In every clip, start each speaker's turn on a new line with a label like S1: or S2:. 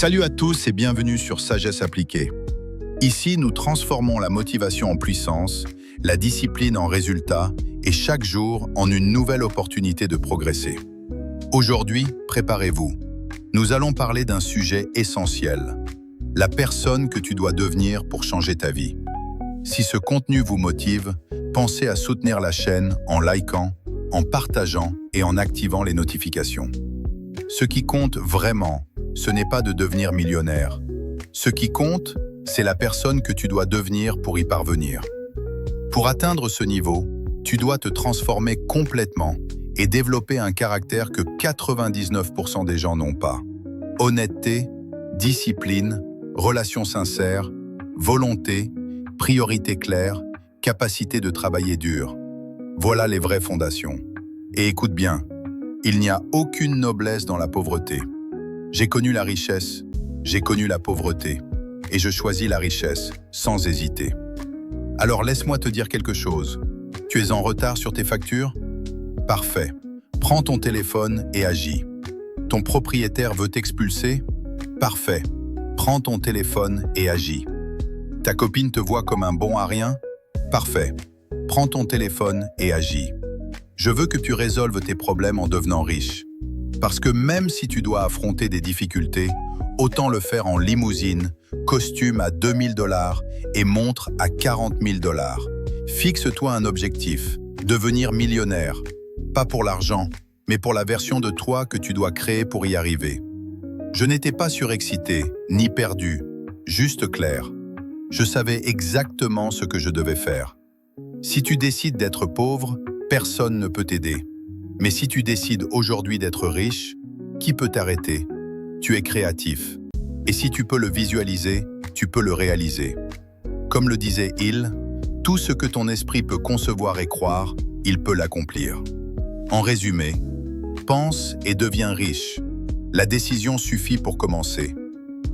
S1: Salut à tous et bienvenue sur Sagesse appliquée. Ici, nous transformons la motivation en puissance, la discipline en résultat et chaque jour en une nouvelle opportunité de progresser. Aujourd'hui, préparez-vous. Nous allons parler d'un sujet essentiel, la personne que tu dois devenir pour changer ta vie. Si ce contenu vous motive, pensez à soutenir la chaîne en likant, en partageant et en activant les notifications. Ce qui compte vraiment, ce n'est pas de devenir millionnaire. Ce qui compte, c'est la personne que tu dois devenir pour y parvenir. Pour atteindre ce niveau, tu dois te transformer complètement et développer un caractère que 99% des gens n'ont pas. Honnêteté, discipline, relations sincères, volonté, priorité claire, capacité de travailler dur. Voilà les vraies fondations. Et écoute bien, il n'y a aucune noblesse dans la pauvreté. J'ai connu la richesse, j'ai connu la pauvreté, et je choisis la richesse sans hésiter. Alors laisse-moi te dire quelque chose. Tu es en retard sur tes factures? Parfait. Prends ton téléphone et agis. Ton propriétaire veut t'expulser? Parfait. Prends ton téléphone et agis. Ta copine te voit comme un bon à rien? Parfait. Prends ton téléphone et agis. Je veux que tu résolves tes problèmes en devenant riche. Parce que même si tu dois affronter des difficultés, autant le faire en limousine, costume à 2000 $ et montre à 40 000 $. Fixe-toi un objectif, devenir millionnaire. Pas pour l'argent, mais pour la version de toi que tu dois créer pour y arriver. Je n'étais pas surexcité, ni perdu, juste clair. Je savais exactement ce que je devais faire. Si tu décides d'être pauvre, personne ne peut t'aider. Mais si tu décides aujourd'hui d'être riche, qui peut t'arrêter? Tu es créatif. Et si tu peux le visualiser, tu peux le réaliser. Comme le disait Hill, tout ce que ton esprit peut concevoir et croire, il peut l'accomplir. En résumé, pense et deviens riche. La décision suffit pour commencer.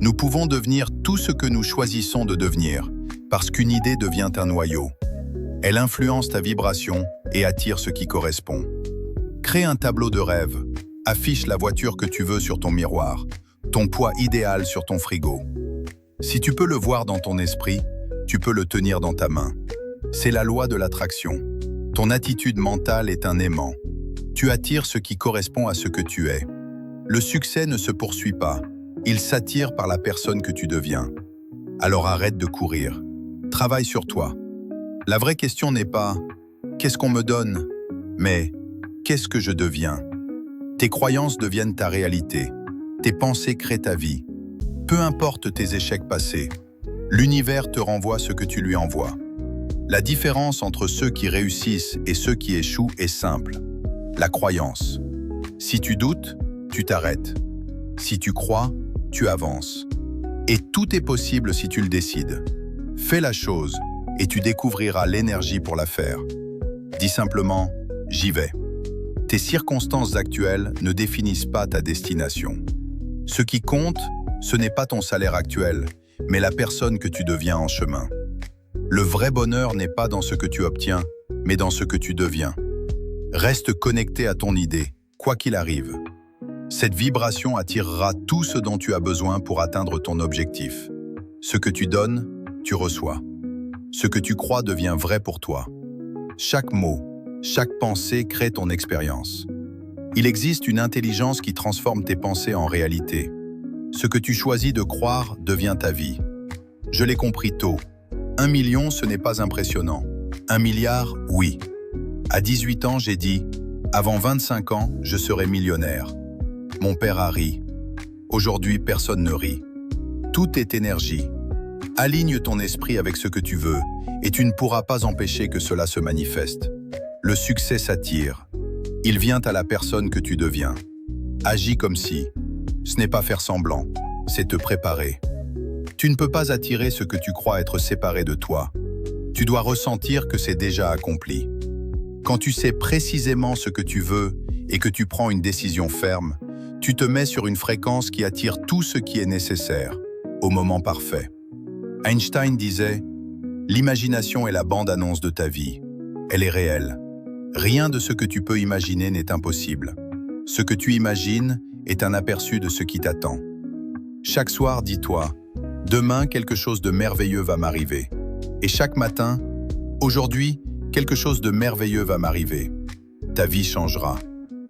S1: Nous pouvons devenir tout ce que nous choisissons de devenir, parce qu'une idée devient un noyau. Elle influence ta vibration et attire ce qui correspond. Crée un tableau de rêve. Affiche la voiture que tu veux sur ton miroir, ton poids idéal sur ton frigo. Si tu peux le voir dans ton esprit, tu peux le tenir dans ta main. C'est la loi de l'attraction. Ton attitude mentale est un aimant. Tu attires ce qui correspond à ce que tu es. Le succès ne se poursuit pas. Il s'attire par la personne que tu deviens. Alors arrête de courir. Travaille sur toi. La vraie question n'est pas « qu'est-ce qu'on me donne ?» mais « qu'est-ce que je deviens ?» Tes croyances deviennent ta réalité. Tes pensées créent ta vie. Peu importe tes échecs passés, l'univers te renvoie ce que tu lui envoies. La différence entre ceux qui réussissent et ceux qui échouent est simple. La croyance. Si tu doutes, tu t'arrêtes. Si tu crois, tu avances. Et tout est possible si tu le décides. Fais la chose et tu découvriras l'énergie pour la faire. Dis simplement « j'y vais ». Tes circonstances actuelles ne définissent pas ta destination. Ce qui compte, ce n'est pas ton salaire actuel, mais la personne que tu deviens en chemin. Le vrai bonheur n'est pas dans ce que tu obtiens, mais dans ce que tu deviens. Reste connecté à ton idée, quoi qu'il arrive. Cette vibration attirera tout ce dont tu as besoin pour atteindre ton objectif. Ce que tu donnes, tu reçois. Ce que tu crois devient vrai pour toi. Chaque mot, chaque pensée crée ton expérience. Il existe une intelligence qui transforme tes pensées en réalité. Ce que tu choisis de croire devient ta vie. Je l'ai compris tôt. 1 million, ce n'est pas impressionnant. 1 milliard, oui. À 18 ans, j'ai dit « Avant 25 ans, je serai millionnaire ». Mon père a ri. Aujourd'hui, personne ne rit. Tout est énergie. Aligne ton esprit avec ce que tu veux et tu ne pourras pas empêcher que cela se manifeste. Le succès s'attire. Il vient à la personne que tu deviens. Agis comme si. Ce n'est pas faire semblant, c'est te préparer. Tu ne peux pas attirer ce que tu crois être séparé de toi. Tu dois ressentir que c'est déjà accompli. Quand tu sais précisément ce que tu veux et que tu prends une décision ferme, tu te mets sur une fréquence qui attire tout ce qui est nécessaire, au moment parfait. Einstein disait « L'imagination est la bande-annonce de ta vie. Elle est réelle. Rien de ce que tu peux imaginer n'est impossible. Ce que tu imagines est un aperçu de ce qui t'attend. Chaque soir, dis-toi, demain, quelque chose de merveilleux va m'arriver. Et chaque matin, aujourd'hui, quelque chose de merveilleux va m'arriver. Ta vie changera.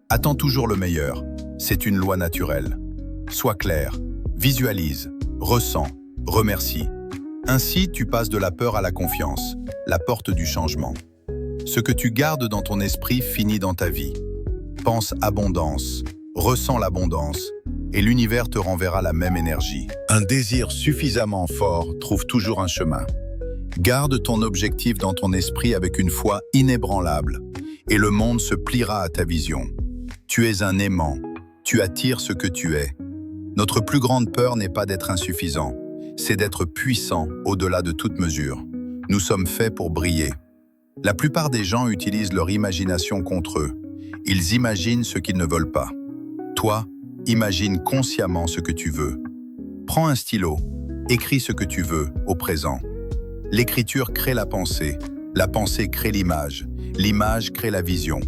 S1: Attends toujours le meilleur. C'est une loi naturelle. Sois clair, visualise, ressens, remercie. Ainsi, tu passes de la peur à la confiance, la porte du changement. Ce que tu gardes dans ton esprit finit dans ta vie. Pense abondance, ressens l'abondance, et l'univers te renverra la même énergie. Un désir suffisamment fort trouve toujours un chemin. Garde ton objectif dans ton esprit avec une foi inébranlable, et le monde se pliera à ta vision. Tu es un aimant, tu attires ce que tu es. Notre plus grande peur n'est pas d'être insuffisant, c'est d'être puissant au-delà de toute mesure. Nous sommes faits pour briller. La plupart des gens utilisent leur imagination contre eux. Ils imaginent ce qu'ils ne veulent pas. Toi, imagine consciemment ce que tu veux. Prends un stylo, écris ce que tu veux au présent. L'écriture crée la pensée crée l'image crée la vision.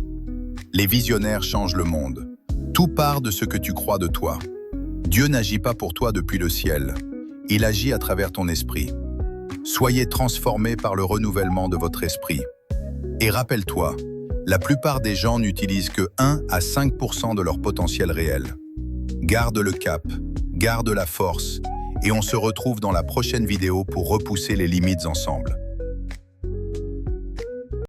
S1: Les visionnaires changent le monde. Tout part de ce que tu crois de toi. Dieu n'agit pas pour toi depuis le ciel. Il agit à travers ton esprit. Soyez transformés par le renouvellement de votre esprit. Et rappelle-toi, la plupart des gens n'utilisent que 1 à 5% de leur potentiel réel. Garde le cap, garde la force, et on se retrouve dans la prochaine vidéo pour repousser les limites ensemble.